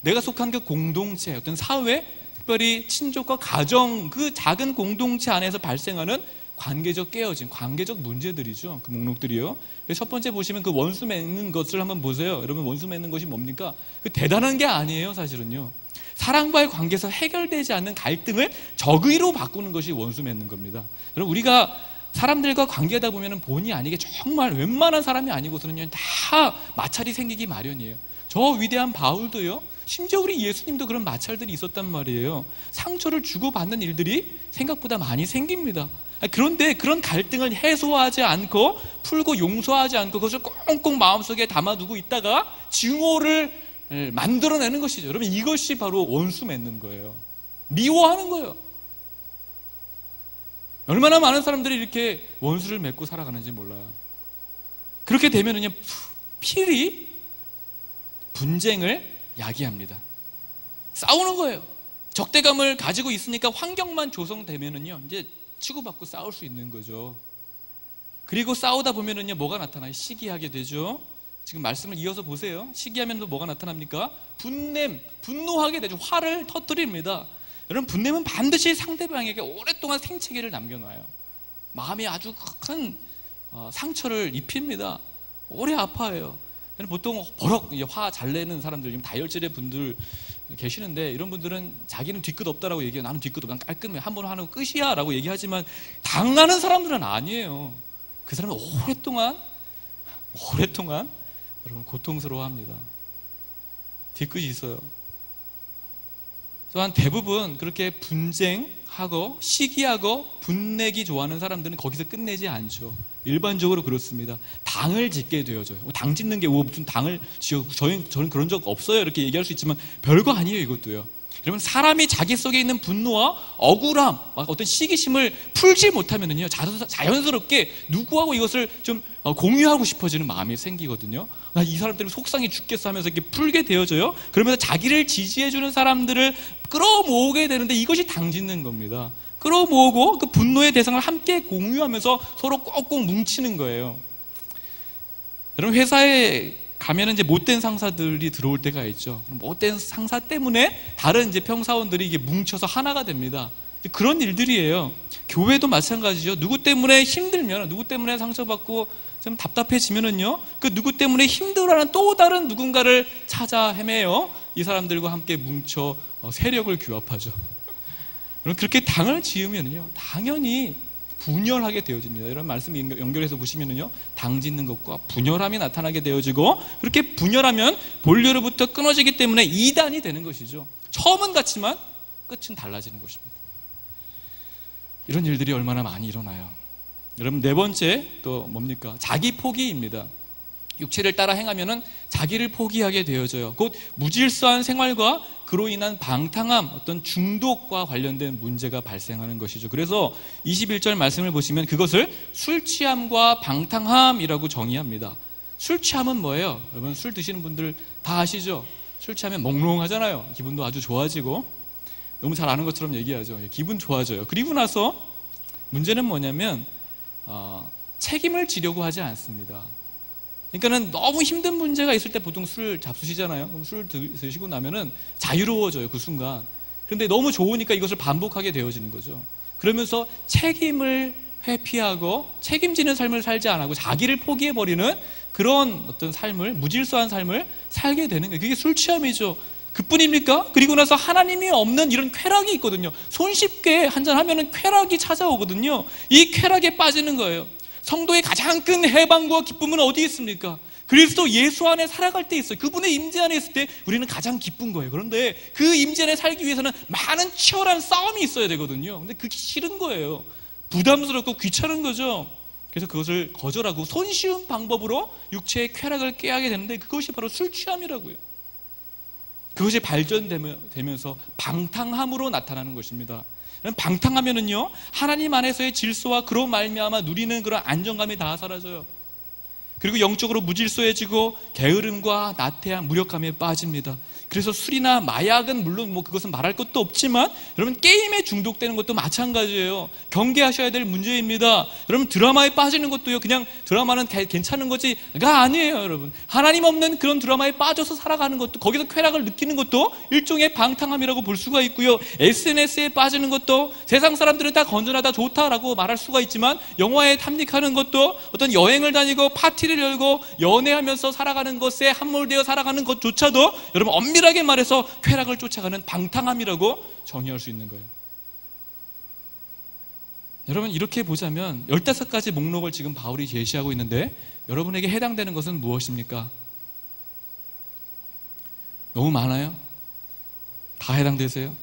내가 속한 그 공동체, 어떤 사회, 특별히 친족과 가정, 그 작은 공동체 안에서 발생하는 관계적 깨어짐, 관계적 문제들이죠. 그 목록들이요. 첫 번째 보시면 그 원수 맺는 것을 한번 보세요. 여러분, 원수 맺는 것이 뭡니까? 그 대단한 게 아니에요, 사실은요. 사랑과의 관계에서 해결되지 않는 갈등을 적의로 바꾸는 것이 원수 맺는 겁니다. 여러분, 우리가 사람들과 관계하다 보면 본의 아니게 정말 웬만한 사람이 아니고서는 다 마찰이 생기기 마련이에요. 저 위대한 바울도요, 심지어 우리 예수님도 그런 마찰들이 있었단 말이에요. 상처를 주고받는 일들이 생각보다 많이 생깁니다. 그런데 그런 갈등을 해소하지 않고 풀고 용서하지 않고 그것을 꽁꽁 마음속에 담아두고 있다가 증오를 만들어내는 것이죠. 여러분, 이것이 바로 원수 맺는 거예요. 미워하는 거예요. 얼마나 많은 사람들이 이렇게 원수를 맺고 살아가는지 몰라요. 그렇게 되면은요, 필히 분쟁을 야기합니다. 싸우는 거예요. 적대감을 가지고 있으니까 환경만 조성되면은요, 이제 치고받고 싸울 수 있는 거죠. 그리고 싸우다 보면은요, 뭐가 나타나요? 시기하게 되죠. 지금 말씀을 이어서 보세요. 시기하면 또 뭐가 나타납니까? 분노하게 되죠. 화를 터뜨립니다. 여러분, 분냄은 반드시 상대방에게 오랫동안 생채기를 남겨놔요. 마음이 아주 큰 상처를 입힙니다. 오래 아파해요. 보통 버럭 화 잘 내는 사람들, 지금 다혈질의 분들 계시는데, 이런 분들은 자기는 뒤끝 없다라고 얘기해요. 나는 뒤끝 없다, 깔끔해, 한 번 하는 거 끝이야 라고 얘기하지만, 당하는 사람들은 아니에요. 그 사람은 오랫동안 여러분 고통스러워합니다. 뒤끝이 있어요. 또한 대부분 그렇게 분쟁하고 시기하고 분내기 좋아하는 사람들은 거기서 끝내지 않죠. 일반적으로 그렇습니다. 당을 짓게 되어져요. 당 짓는 게 무슨 당을 지어, 저는 그런 적 없어요 이렇게 얘기할 수 있지만 별거 아니에요. 이것도요. 여러분, 사람이 자기 속에 있는 분노와 억울함, 막 어떤 시기심을 풀지 못하면은요, 자연스럽게 누구하고 이것을 좀 공유하고 싶어지는 마음이 생기거든요. 나 이 사람 때문에 속상해 죽겠어 하면서 이렇게 풀게 되어져요. 그러면서 자기를 지지해주는 사람들을 끌어모으게 되는데, 이것이 당짓는 겁니다. 끌어모으고 그 분노의 대상을 함께 공유하면서 서로 꼭꼭 뭉치는 거예요. 여러분, 회사에 가면은 이제 못된 상사들이 들어올 때가 있죠. 못된 상사 때문에 다른 이제 평사원들이 이게 뭉쳐서 하나가 됩니다. 그런 일들이에요. 교회도 마찬가지죠. 누구 때문에 힘들면, 누구 때문에 상처받고 좀 답답해지면은요, 그 누구 때문에 힘들어하는 또 다른 누군가를 찾아 헤매요. 이 사람들과 함께 뭉쳐 세력을 규합하죠. 여러분, 그렇게 당을 지으면요, 당연히 분열하게 되어집니다. 이런 말씀 연결해서 보시면은요, 당 짓는 것과 분열함이 나타나게 되어지고, 그렇게 분열하면 본류로부터 끊어지기 때문에 이단이 되는 것이죠. 처음은 같지만 끝은 달라지는 것입니다. 이런 일들이 얼마나 많이 일어나요. 여러분, 네 번째 또 뭡니까? 자기 포기입니다. 육체를 따라 행하면은 자기를 포기하게 되어져요. 곧 무질서한 생활과 그로 인한 방탕함, 어떤 중독과 관련된 문제가 발생하는 것이죠. 그래서 21절 말씀을 보시면 그것을 술 취함과 방탕함이라고 정의합니다. 술 취함은 뭐예요? 여러분, 술 드시는 분들 다 아시죠? 술 취하면 몽롱하잖아요. 기분도 아주 좋아지고, 너무 잘 아는 것처럼 얘기하죠. 기분 좋아져요. 그리고 나서 문제는 뭐냐면 책임을 지려고 하지 않습니다. 그러니까는 너무 힘든 문제가 있을 때 보통 술 잡수시잖아요. 그럼 술 드시고 나면은 자유로워져요, 그 순간. 그런데 너무 좋으니까 이것을 반복하게 되어지는 거죠. 그러면서 책임을 회피하고 책임지는 삶을 살지 않고 자기를 포기해버리는 그런 어떤 삶을, 무질서한 삶을 살게 되는 거예요. 그게 술 취함이죠. 그뿐입니까? 그리고 나서 하나님이 없는 이런 쾌락이 있거든요. 손쉽게 한잔하면은 쾌락이 찾아오거든요. 이 쾌락에 빠지는 거예요. 성도의 가장 큰 해방과 기쁨은 어디에 있습니까? 그리스도 예수 안에 살아갈 때 있어요. 그분의 임재 안에 있을 때 우리는 가장 기쁜 거예요. 그런데 그 임재 안에 살기 위해서는 많은 치열한 싸움이 있어야 되거든요. 근데 그게 싫은 거예요. 부담스럽고 귀찮은 거죠. 그래서 그것을 거절하고 손쉬운 방법으로 육체의 쾌락을 꾀하게 되는데, 그것이 바로 술 취함이라고요. 그것이 발전되면서 방탕함으로 나타나는 것입니다. 방탕하면은요, 하나님 안에서의 질서와 그로 말미암아 누리는 그런 안정감이 다 사라져요. 그리고 영적으로 무질서해지고 게으름과 나태함, 무력감에 빠집니다. 그래서 술이나 마약은 물론 그것은 말할 것도 없지만, 여러분, 게임에 중독되는 것도 마찬가지예요. 경계하셔야 될 문제입니다. 여러분, 드라마에 빠지는 것도요, 그냥 드라마는 괜찮은 거지가 아니에요. 여러분, 하나님 없는 그런 드라마에 빠져서 살아가는 것도, 거기서 쾌락을 느끼는 것도 일종의 방탕함이라고 볼 수가 있고요. SNS에 빠지는 것도, 세상 사람들은 다 건전하다, 좋다라고 말할 수가 있지만, 영화에 탐닉하는 것도, 어떤 여행을 다니고 파티를 열고 연애하면서 살아가는 것에 함몰되어 살아가는 것조차도 여러분, 엄밀하게 말해서 쾌락을 쫓아가는 방탕함이라고 정의할 수 있는 거예요. 여러분, 이렇게 보자면 15가지 목록을 지금 바울이 제시하고 있는데, 여러분에게 해당되는 것은 무엇입니까? 너무 많아요? 다 해당되세요?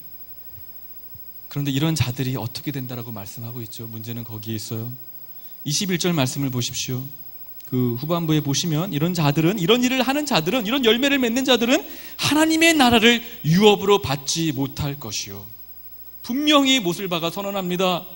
그런데 이런 자들이 어떻게 된다라고 말씀하고 있죠. 문제는 거기에 있어요. 21절 말씀을 보십시오. 그 후반부에 보시면 이런 자들은, 이런 일을 하는 자들은, 이런 열매를 맺는 자들은 하나님의 나라를 유업으로 받지 못할 것이요. 분명히 못을 박아 선언합니다.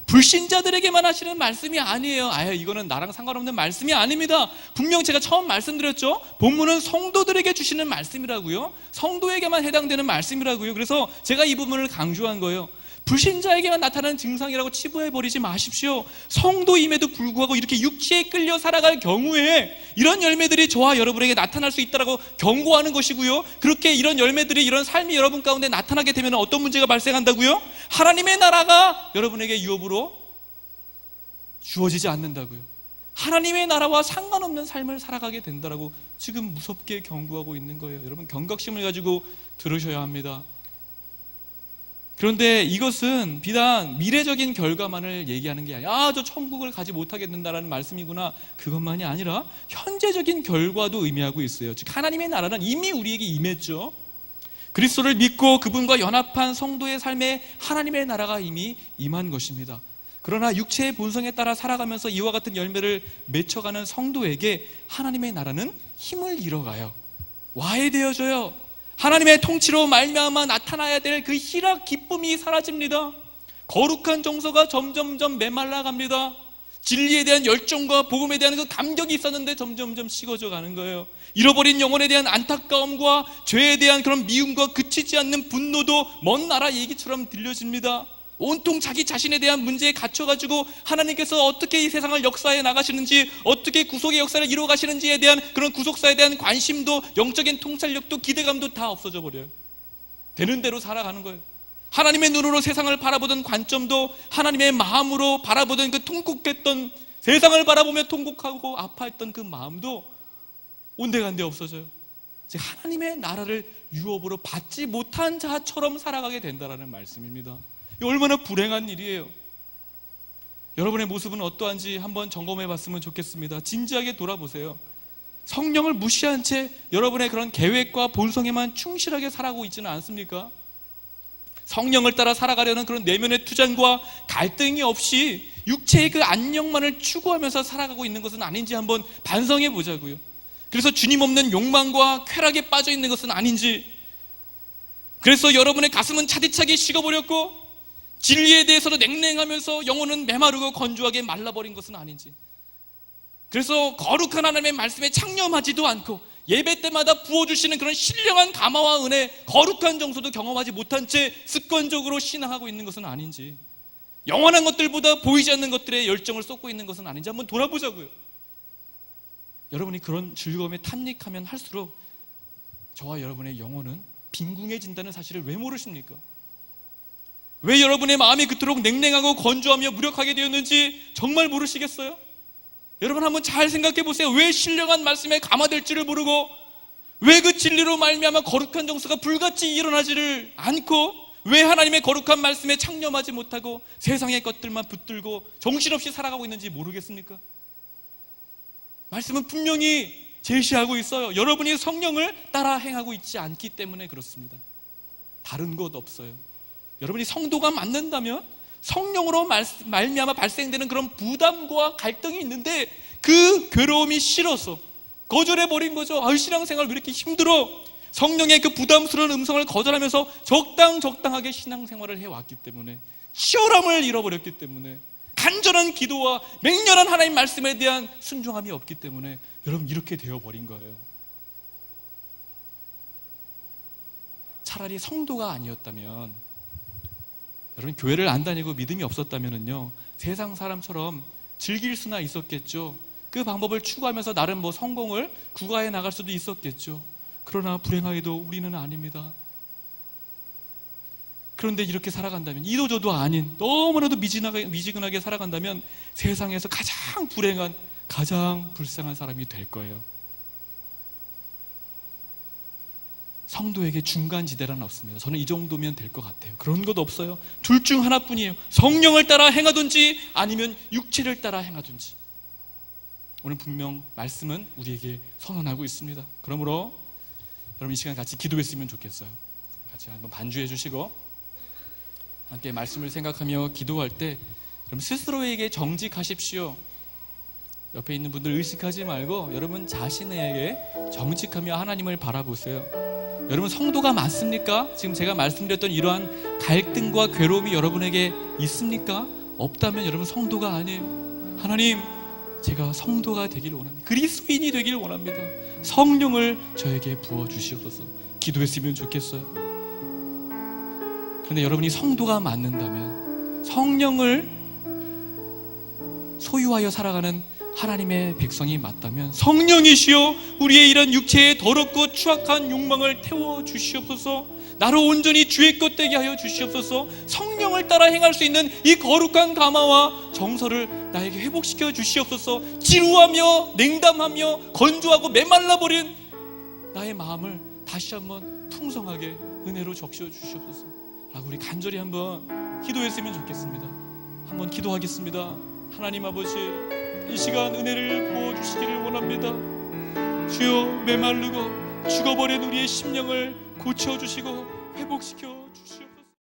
불신자들에게만 하시는 말씀이 아니에요. 이거는 나랑 상관없는 말씀이 아닙니다. 분명 제가 처음 말씀드렸죠. 본문은 성도들에게 주시는 말씀이라고요. 성도에게만 해당되는 말씀이라고요. 그래서 제가 이 부분을 강조한 거예요. 불신자에게만 나타나는 증상이라고 치부해버리지 마십시오. 성도임에도 불구하고 이렇게 육체에 끌려 살아갈 경우에 이런 열매들이 저와 여러분에게 나타날 수 있다고 경고하는 것이고요. 그렇게 이런 열매들이, 이런 삶이 여러분 가운데 나타나게 되면 어떤 문제가 발생한다고요? 하나님의 나라가 여러분에게 유업으로 주어지지 않는다고요. 하나님의 나라와 상관없는 삶을 살아가게 된다라고 지금 무섭게 경고하고 있는 거예요. 여러분, 경각심을 가지고 들으셔야 합니다. 그런데 이것은 비단 미래적인 결과만을 얘기하는 게 아니라 저 천국을 가지 못하게 된다라는 말씀이구나, 그것만이 아니라 현재적인 결과도 의미하고 있어요. 즉, 하나님의 나라는 이미 우리에게 임했죠. 그리스도를 믿고 그분과 연합한 성도의 삶에 하나님의 나라가 이미 임한 것입니다. 그러나 육체의 본성에 따라 살아가면서 이와 같은 열매를 맺혀가는 성도에게 하나님의 나라는 힘을 잃어가요. 와해되어져요. 하나님의 통치로 말미암아 나타나야 될 그 희락 기쁨이 사라집니다. 거룩한 정서가 점점점 메말라갑니다. 진리에 대한 열정과 복음에 대한 그 감격이 있었는데 점점점 식어져 가는 거예요. 잃어버린 영혼에 대한 안타까움과 죄에 대한 그런 미움과 그치지 않는 분노도 먼 나라 얘기처럼 들려집니다. 온통 자기 자신에 대한 문제에 갇혀가지고 하나님께서 어떻게 이 세상을 역사해 나가시는지, 어떻게 구속의 역사를 이루어 가시는지에 대한 그런 구속사에 대한 관심도, 영적인 통찰력도, 기대감도 다 없어져 버려요. 되는 대로 살아가는 거예요. 하나님의 눈으로 세상을 바라보던 관점도 하나님의 마음으로 바라보던 그 통곡했던, 세상을 바라보며 통곡하고 아파했던 그 마음도 온데간데 없어져요. 즉 하나님의 나라를 유업으로 받지 못한 자처럼 살아가게 된다는 말씀입니다. 이거 얼마나 불행한 일이에요. 여러분의 모습은 어떠한지 한번 점검해 봤으면 좋겠습니다. 진지하게 돌아보세요. 성령을 무시한 채 여러분의 그런 계획과 본성에만 충실하게 살아가고 있지는 않습니까? 성령을 따라 살아가려는 그런 내면의 투쟁과 갈등이 없이 육체의 그 안녕만을 추구하면서 살아가고 있는 것은 아닌지 한번 반성해 보자고요. 그래서 주님 없는 욕망과 쾌락에 빠져 있는 것은 아닌지, 그래서 여러분의 가슴은 차디차게 식어버렸고 진리에 대해서도 냉랭하면서 영혼은 메마르고 건조하게 말라버린 것은 아닌지, 그래서 거룩한 하나님의 말씀에 창념하지도 않고 예배 때마다 부어주시는 그런 신령한 감화와 은혜, 거룩한 정서도 경험하지 못한 채 습관적으로 신앙하고 있는 것은 아닌지, 영원한 것들보다 보이지 않는 것들에 열정을 쏟고 있는 것은 아닌지 한번 돌아보자고요. 여러분이 그런 즐거움에 탐닉하면 할수록 저와 여러분의 영혼은 빈궁해진다는 사실을 왜 모르십니까? 왜 여러분의 마음이 그토록 냉랭하고 건조하며 무력하게 되었는지 정말 모르시겠어요? 여러분 한번 잘 생각해 보세요. 왜 신령한 말씀에 감화될지를 모르고, 왜 그 진리로 말미암아 거룩한 정서가 불같이 일어나지를 않고, 왜 하나님의 거룩한 말씀에 창념하지 못하고 세상의 것들만 붙들고 정신없이 살아가고 있는지 모르겠습니까? 말씀은 분명히 제시하고 있어요. 여러분이 성령을 따라 행하고 있지 않기 때문에 그렇습니다. 다른 것 없어요. 여러분이 성도가 맞는다면 성령으로 말미암아 발생되는 그런 부담과 갈등이 있는데 그 괴로움이 싫어서 거절해버린 거죠. 신앙생활 왜 이렇게 힘들어? 성령의 그 부담스러운 음성을 거절하면서 적당하게 신앙생활을 해왔기 때문에, 치열함을 잃어버렸기 때문에, 간절한 기도와 맹렬한 하나님 말씀에 대한 순종함이 없기 때문에 여러분 이렇게 되어버린 거예요. 차라리 성도가 아니었다면, 여러분 교회를 안 다니고 믿음이 없었다면요 세상 사람처럼 즐길 수나 있었겠죠. 그 방법을 추구하면서 나름 성공을 구가해 나갈 수도 있었겠죠. 그러나 불행하게도 우리는 아닙니다. 그런데 이렇게 살아간다면, 이도저도 아닌 너무나도 미지근하게 살아간다면 세상에서 가장 불행한, 가장 불쌍한 사람이 될 거예요. 성도에게 중간지대란 없습니다. 저는 이 정도면 될 것 같아요. 그런 것 없어요. 둘 중 하나뿐이에요. 성령을 따라 행하든지 아니면 육체를 따라 행하든지. 오늘 분명 말씀은 우리에게 선언하고 있습니다. 그러므로 여러분 이 시간 같이 기도했으면 좋겠어요. 같이 한번 반주해 주시고 함께 말씀을 생각하며 기도할 때 여러분 스스로에게 정직하십시오. 옆에 있는 분들 의식하지 말고 여러분 자신에게 정직하며 하나님을 바라보세요. 여러분 성도가 맞습니까? 지금 제가 말씀드렸던 이러한 갈등과 괴로움이 여러분에게 있습니까? 없다면 여러분 성도가 아니에요. 하나님, 제가 성도가 되기를 원합니다. 그리스도인이 되기를 원합니다. 성령을 저에게 부어주시옵소서. 기도했으면 좋겠어요. 그런데 여러분이 성도가 맞는다면, 성령을 소유하여 살아가는 하나님의 백성이 맞다면, 성령이시여 우리의 이런 육체의 더럽고 추악한 욕망을 태워주시옵소서. 나로 온전히 주의 것 되게 하여 주시옵소서. 성령을 따라 행할 수 있는 이 거룩한 감화와 정서를 나에게 회복시켜 주시옵소서. 지루하며 냉담하며 건조하고 메말라버린 나의 마음을 다시 한번 풍성하게 은혜로 적셔 주시옵소서 라고 우리 간절히 한번 기도했으면 좋겠습니다. 한번 기도하겠습니다. 하나님 아버지, 이 시간 은혜를 부어주시기를 원합니다. 주여, 메마르고 죽어버린 우리의 심령을 고쳐주시고 회복시켜 주시옵소서.